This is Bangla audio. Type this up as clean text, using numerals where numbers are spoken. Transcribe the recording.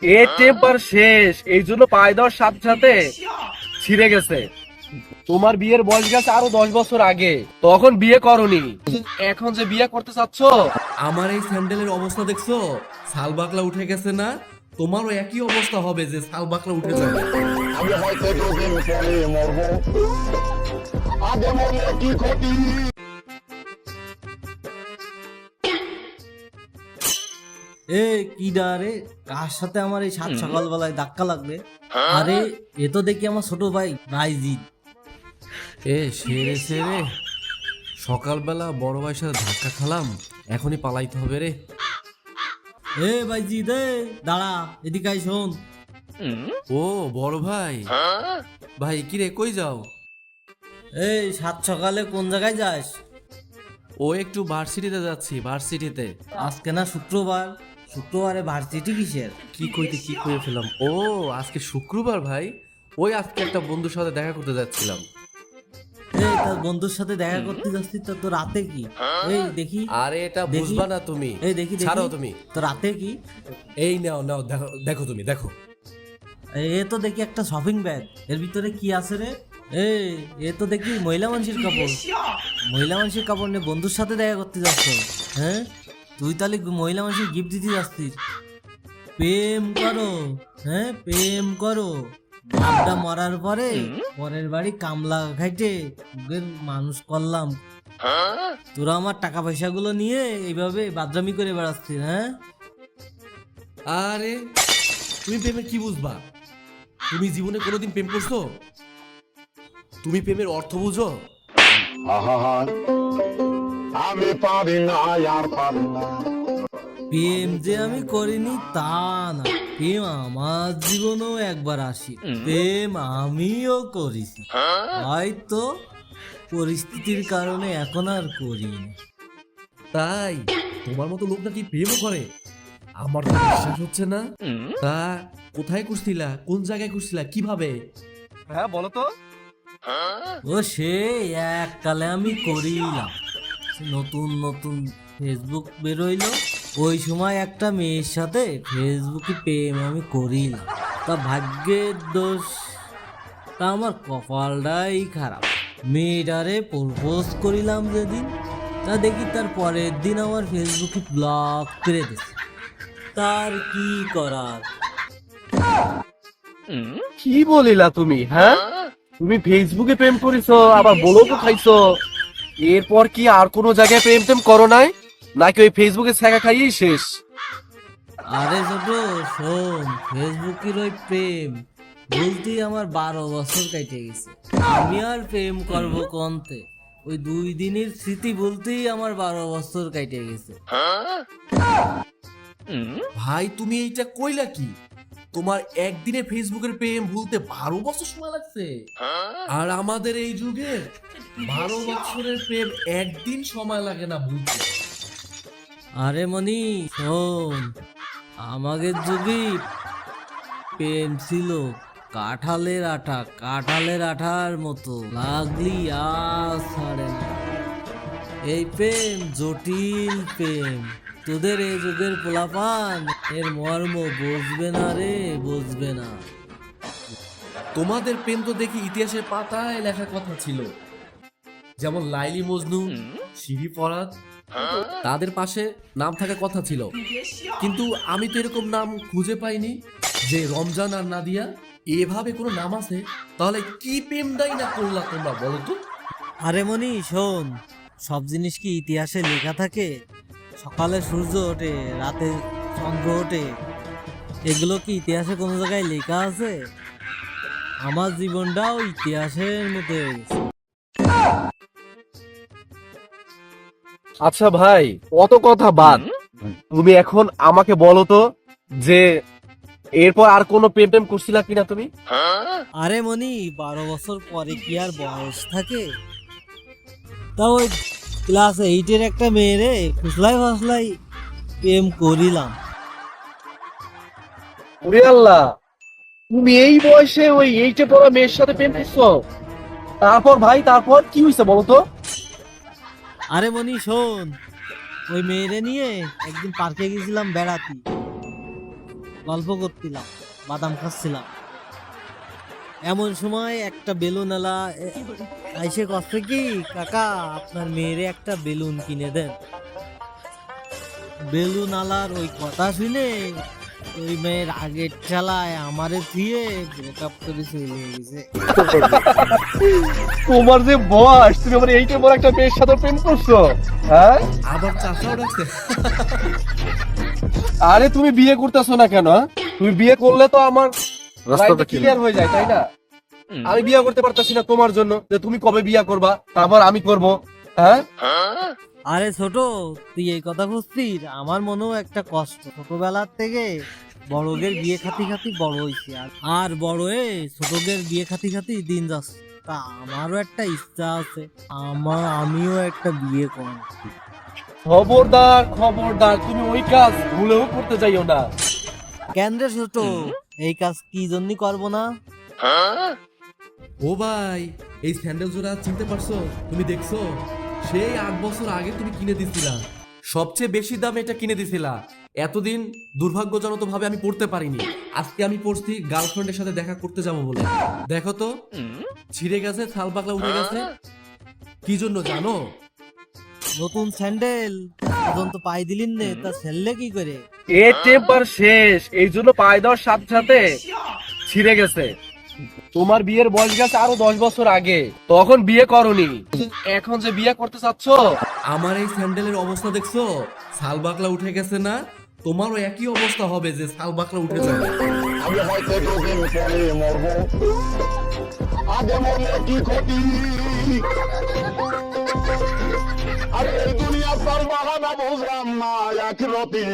এ টেম্পার শেষ, এই জন্য পায়ে দেওয়ার সাথে সাথে ছিঁড়ে গেছে। তোমার বিয়ের বয়স গেছে আরো 10 বছর আগে, তখন বিয়ে করনি, এখন যে বিয়ে করতে চাচ্ছ। আমার এই স্যান্ডেলের অবস্থা দেখছো, সাল বাকলা উঠে গেছে না? তোমারও একই অবস্থা হবে যে সাল বাকলা উঠে যাবে। আমি হয়তো দুদিন পরে মরবো, আগে মরলে কি ক্ষতি। এ কি রে, কার সাথে আমার এই সাত সকালবেলায় ধাক্কা লাগবে? আরে এ তো দেখি আমার ছোট ভাই রাইজিৎ। সেরে সেরে সকালবেলা বড় ভাইয়ের সাথে ধাক্কা খালাম, এখনই পালাইতে হবে রে। ভাইজিৎ, দাঁড়া, এদিকে আই, শোন। ও বড় ভাই, ভাই কি রে, কই যাও? এই সাত সকালে কোন জায়গায় যাস? ও একটু ভার্সিটিতে যাচ্ছি, ভার্সিটিতে। আজকে না শুক্রবার, শুক্রবারে ভার্সিটি কিসের? কি কইতে কি কইয়ে ফেলাম। ও আজকে শুক্রবার ভাই, ওই আজকে একটা বন্ধুর সাথে দেখা করতে যাচ্ছিলাম। তার বন্ধুর সাথে দেখা করতে যাচ্ছিস তো রাতে কি? এই দেখি। আরে এটা দেখি। বুঝবা না তুমি। এই দেখি ছাড়ো তুমি। তো রাতে কি? এই নাও নাও, দেখো দেখো, তুমি দেখো। এ তো দেখি একটা শপিং ব্যাগ, এর ভিতরে কি আছে রে? এ তো দেখি মহিলা মানুষের কাপড়। মহিলা মানুষের কাপড় নিয়ে বন্ধুর সাথে দেখা করতে যাচ্ছ? হ্যাঁ, তুই তাহলে মহিলা মানুষের গিফট দিতে যাচ্ছিস? প্রেম করো, হ্যাঁ প্রেম করো। বাপটা মরার পরে পরের বাড়ি কামলা খাইতে ওদের মানুষ করলাম, তোরা আমার টাকা পয়সা গুলো নিয়ে এইভাবে বাদরামি করে বেড়াচ্ছিস? হ্যাঁ, আরে তুমি প্রেমের কি বুঝবা? তুমি জীবনে কোনোদিন প্রেম করছো? তুমি প্রেমের অর্থ বুঝো? আহা, আমি পারি না, আর পারি না। প্রেম যে আমি করিনি তা না, প্রেম আমার জীবনেও একবার আসি, প্রেম আমিও করেছি, হয়তো পরিস্থিতির কারণে এখন আর করিনি। তাই তোমার মতো লোক নাকি প্রেমও করে? আমার তো বিশ্বাস হচ্ছে না। তা কোথায় করছিলা, কোন জায়গায় করছিলা, কিভাবে? হ্যাঁ বলো তো। ও সে এককালে আমি করিলাম, নতুন নতুন ফেসবুক বেরোইলো, ওই সময় একটা মেয়ের সাথে ফেসবুকে প্রেম আমি করিলাম। তা ভাগ্যের দোষ, তা আমার কপালটাই খারাপ। মেয়েটারে প্রপোজ করিলাম যেদিন, তা দেখি তার পরের দিন আমার ফেসবুকে ব্লক করে দিচ্ছে। তার কি করার? কি বলিলা তুমি? হ্যাঁ, তুমি ফেসবুকে প্রেম করিছো, আবার বলো তো খাইছো, এরপর কি আর কোনো জায়গায় প্রেম টেম করো নাই, নাকি ওই ফেসবুকে ছ্যাঁকা খাইয়েই শেষ? আরে ছোট শোন, ফেসবুকের ওই প্রেম বলতেই আমার 12 বছর কেটে গেছে। আমি আর প্রেম করবো কোনতে? ওই 2 দিনের স্মৃতি বলতেই আমার 12 বছর কেটে গেছে। ভাই তুমি এইটা কইলা কি? তোমার একদিনে ফেসবুকের প্রেম ভুলতে 12 বছর সময় লাগছে? আর আমাদের এই যুগে 12 বছরের প্রেম একদিন সময় লাগে না ভুলতে। আরে মনি শোন, আমাদের যুগে প্রেম ছিল কাঁঠালের আঠা, কাঁঠালের আঠার মতো লাগলি আর ছাড়ে না। এই প্রেম জটিল প্রেম, তোদের এই যুগের পোলাপান এর মর্ম বুঝবে না রে, বুঝবে না। তোমাদের প্রেম তো দেখি ইতিহাসের পাতায় লেখা কথা ছিল, যেমন লাইলি মজনু, শিরি ফরাত, তাদের পাশে নাম থাকার কথা ছিল, কিন্তু আমি তো এরকম নাম খুঁজে পাইনি যে রমজান আর নাদিয়া এভাবে কোনো নাম আছে। তাহলে কি প্রেমটাই না করলা তোমরা, বলো তো? আরে মনি শোন, সব জিনিস কি ইতিহাসে লেখা থাকে? সকালে সূর্য ওঠে, রাতে চন্দ্র ওঠে, এগুলো কি ইতিহাসে কোনো জায়গায় লেখা আছে? আমার জীবনটাও ইতিহাসের মতো হয়ে গেছে। আচ্ছা ভাই, অত কথা বাদ, তুমি এখন আমাকে বলো তো যে এরপর আর কোনো প্রেম টেম করছিলা কিনা তুমি? আরে মনি, 12 বছর পরে কি আর বয়স থাকে? তা ওই ক্লাস 8-এর একটা মেয়েরে ফুসলাই ফাসলাই প্রেম করিলাম। ওরে আল্লাহ, তুমি এই বয়সে ওই 8-এ পড়া মেয়ের সাথে প্রেম করছো? তারপর ভাই, তারপর কি হয়েছে বলো তো? আরে মনি শোন, ওই মেয়েরে নিয়ে একদিন পার্কে গেছিলাম বেড়াতে। গল্প করছিলাম, বাদাম খাচ্ছিলাম। এমন সময় একটা বেলুন আলা আইসে কষ্ট কি, কাকা আপনার মেয়েরে একটা বেলুন কিনে দেন। বেলুন আলার ওই কথা শুনে ওই মেয়ের আগের চালায় আমারে দিয়ে ব্রেকআপ করে চলে গেছে। তোমার যে বয়স, তুমি আমার এইটা বড় একটা মেয়ের সাথে প্রেম করছো, হ্যাঁ? আবার চাচাও ডাকছে। আরে তুমি বিয়ে করতেছো না কেন? তুমি বিয়ে করলে তো আমার রাস্তাটা ক্লিয়ার হয়ে যায়, তাই না? আমি বিয়ে করতে পারতাছি না তোমার জন্য, যে তুমি কবে বিয়ে করবা, তারপর আমি করব, হ্যাঁ? আরে ছোট, তুই এই কথা বুঝছিস? আমার মনেও একটা কষ্ট, ছোটবেলার থেকে বড়দের বিয়ে খাতি খাতি বড় হইছি, আর বড় হয়ে ছোটদের বিয়ে খাতি খাতি দিন যাচ্ছে। তা আমারও একটা ইচ্ছা আছে, আমিও একটা বিয়ে করব। খবরদার খবরদার, তুমি ওই কাজ ভুলেও করতে যাইও না। কেন রে ছোট, এই কাজ কি জন্য করবো না? ও ভাই, এই স্যান্ডেল জোড়া চিনতে পারছো? তুমি দেখছো? সেই 8 বছর আগে তুমি কিনে দিছিলা, সবচেয়ে বেশি দামে এটা কিনে দিছিলা। এতদিন দুর্ভাগ্যজনক ভাবে আমি পড়তে পারিনি। আজকে আমি পড়ছি গার্লফ্রেন্ডের সাথে দেখা করতে যাবো বলে। দেখো তো, ছিঁড়ে গেছে, ছাল পাকলা উঠে গেছে। কি জন্য জানো? নতুন স্যান্ডেল পর্যন্ত পাই দিলিন নে, তা ছেলে কি করে? এ টেম্পার শেষ, এই জন্য পায়ে দেওয়ার সাথে সাথে ছিঁড়ে গেছে। তোমার বিয়ের বয়স গেছে আরো 10 বছর আগে, তখন বিয়ে করনি, এখন যে বিয়ে করতে চাচ্ছ। আমার এই স্যান্ডেলের অবস্থা দেখছো? ছাল বাকলা উঠে গেছে না? তোমারও একই অবস্থা হবে, যে ছাল বাকলা উঠে যাবে। আমি হয়তো দুদিন পরে মরবো, আগে মরলে কি ক্ষতি? আরে এই দুনিয়া তার বাহানা বুঝলাম না এক রতি।